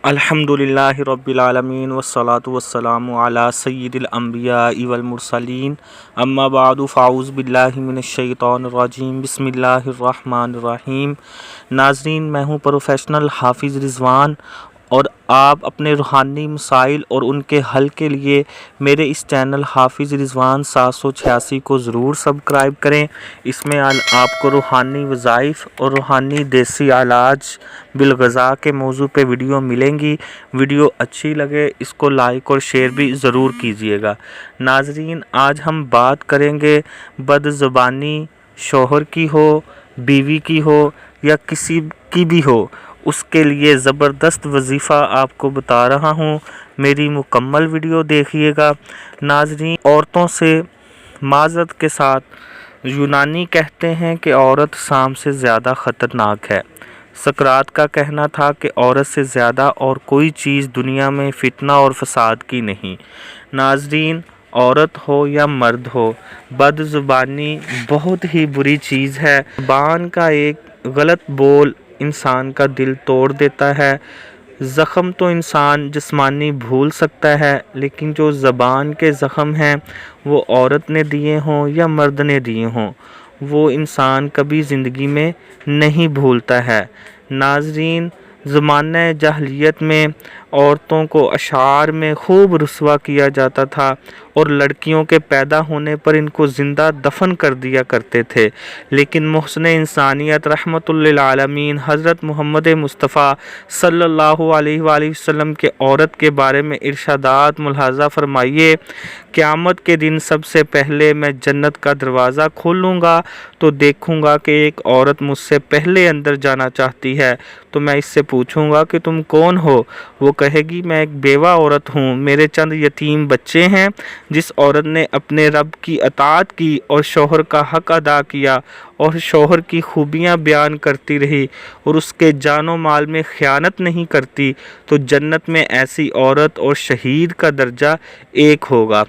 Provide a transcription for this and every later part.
الحمدللہ رب العالمین والصلاة والسلام علی سید الانبیاء والمرسلین اما بعد فاعوذ باللہ من الشیطان الرجیم بسم اللہ الرحمن الرحیم۔ ناظرین، میں ہوں پروفیشنل حافظ رضوان اور آپ اپنے روحانی مسائل اور ان کے حل کے لیے میرے اس چینل حافظ رضوان 786 کو ضرور سبسکرائب کریں۔ اس میں آپ کو روحانی وظائف اور روحانی دیسی علاج بالغذا کے موضوع پہ ویڈیو ملیں گی۔ ویڈیو اچھی لگے اس کو لائک اور شیئر بھی ضرور کیجیے گا۔ ناظرین، آج ہم بات کریں گے بد زبانی شوہر کی ہو، بیوی کی ہو یا کسی کی بھی ہو، اس کے لیے زبردست وظیفہ آپ کو بتا رہا ہوں، میری مکمل ویڈیو دیکھیے گا۔ ناظرین، عورتوں سے معذرت کے ساتھ یونانی کہتے ہیں کہ عورت سام سے زیادہ خطرناک ہے۔ سقراط کا کہنا تھا کہ عورت سے زیادہ اور کوئی چیز دنیا میں فتنہ اور فساد کی نہیں۔ ناظرین، عورت ہو یا مرد ہو، بد زبانی بہت ہی بری چیز ہے۔ زبان کا ایک غلط بول انسان کا دل توڑ دیتا ہے۔ زخم تو انسان جسمانی بھول سکتا ہے، لیکن جو زبان کے زخم ہیں وہ عورت نے دیے ہوں یا مرد نے دیے ہوں، وہ انسان کبھی زندگی میں نہیں بھولتا ہے۔ ناظرین، زمانہ جاہلیت میں عورتوں کو اشعار میں خوب رسوا کیا جاتا تھا اور لڑکیوں کے پیدا ہونے پر ان کو زندہ دفن کر دیا کرتے تھے، لیکن محسن انسانیت رحمت للعالمین حضرت محمد مصطفیٰ صلی اللہ علیہ وآلہ وسلم کے عورت کے بارے میں ارشادات ملاحظہ فرمائیے۔ قیامت کے دن سب سے پہلے میں جنت کا دروازہ کھولوں گا تو دیکھوں گا کہ ایک عورت مجھ سے پہلے اندر جانا چاہتی ہے، تو میں اس سے پوچھوں گا کہ تم کون ہو؟ وہ کہے گی میں ایک بیوہ عورت ہوں، میرے چند یتیم بچے ہیں۔ جس عورت نے اپنے رب کی اطاعت کی اور شوہر کا حق ادا کیا اور شوہر کی خوبیاں بیان کرتی رہی اور اس کے جان و مال میں خیانت نہیں کرتی، تو جنت میں ایسی عورت اور شہید کا درجہ ایک ہوگا۔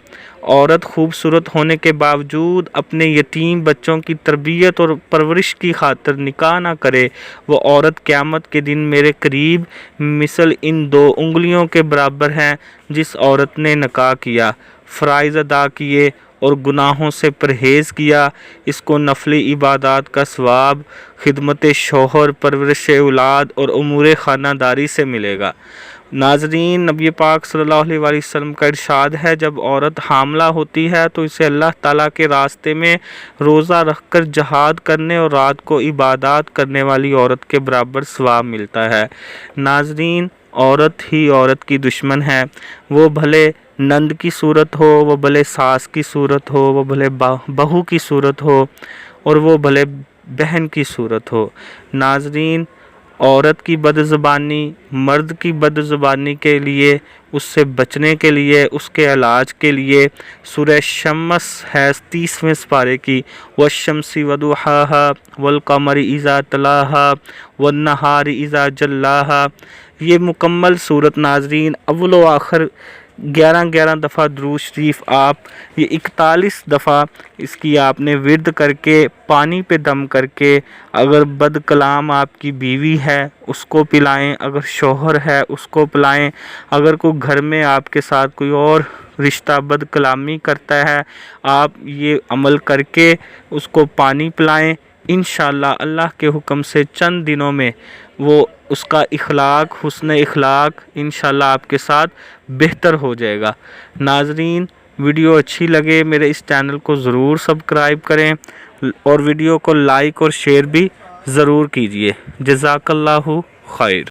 عورت خوبصورت ہونے کے باوجود اپنے یتیم بچوں کی تربیت اور پرورش کی خاطر نکاح نہ کرے، وہ عورت قیامت کے دن میرے قریب مثل ان 2 انگلیوں کے برابر ہیں۔ جس عورت نے نکاح کیا، فرائض ادا کیے اور گناہوں سے پرہیز کیا، اس کو نفلی عبادات کا ثواب خدمت شوہر، پرورش اولاد اور امور خانہ داری سے ملے گا۔ ناظرین، نبی پاک صلی اللہ علیہ وآلہ وسلم کا ارشاد ہے، جب عورت حاملہ ہوتی ہے تو اسے اللہ تعالیٰ کے راستے میں روزہ رکھ کر جہاد کرنے اور رات کو عبادات کرنے والی عورت کے برابر ثواب ملتا ہے۔ ناظرین، عورت ہی عورت کی دشمن ہے، وہ بھلے نند کی صورت ہو، وہ بھلے ساس کی صورت ہو، وہ بھلے بہو کی صورت ہو اور وہ بھلے بہن کی صورت ہو۔ ناظرین، عورت کی بد زبانی، مرد کی بد زبانی کے لیے، اس سے بچنے کے لیے، اس کے علاج کے لیے سورہ شمس ہے 30ویں سپارے کی، والشمس وضحاها والقمر اذا تلاها والنہار اذا جلاها، یہ مکمل صورت ناظرین اول و آخر 11 دفعہ درود شریف آپ یہ 41 دفعہ اس کی آپ نے ورد کر کے پانی پہ دم کر کے، اگر بد کلام آپ کی بیوی ہے اس کو پلائیں، اگر شوہر ہے اس کو پلائیں، اگر کوئی گھر میں آپ کے ساتھ کوئی اور رشتہ بد کلامی کرتا ہے، آپ یہ عمل کر کے اس کو پانی پلائیں۔ انشاءاللہ اللہ کے حکم سے چند دنوں میں وہ اس کا اخلاق، حسن اخلاق انشاءاللہ آپ کے ساتھ بہتر ہو جائے گا۔ ناظرین، ویڈیو اچھی لگے میرے اس چینل کو ضرور سبسکرائب کریں اور ویڈیو کو لائک اور شیئر بھی ضرور کیجیے۔ جزاک اللہ خیر۔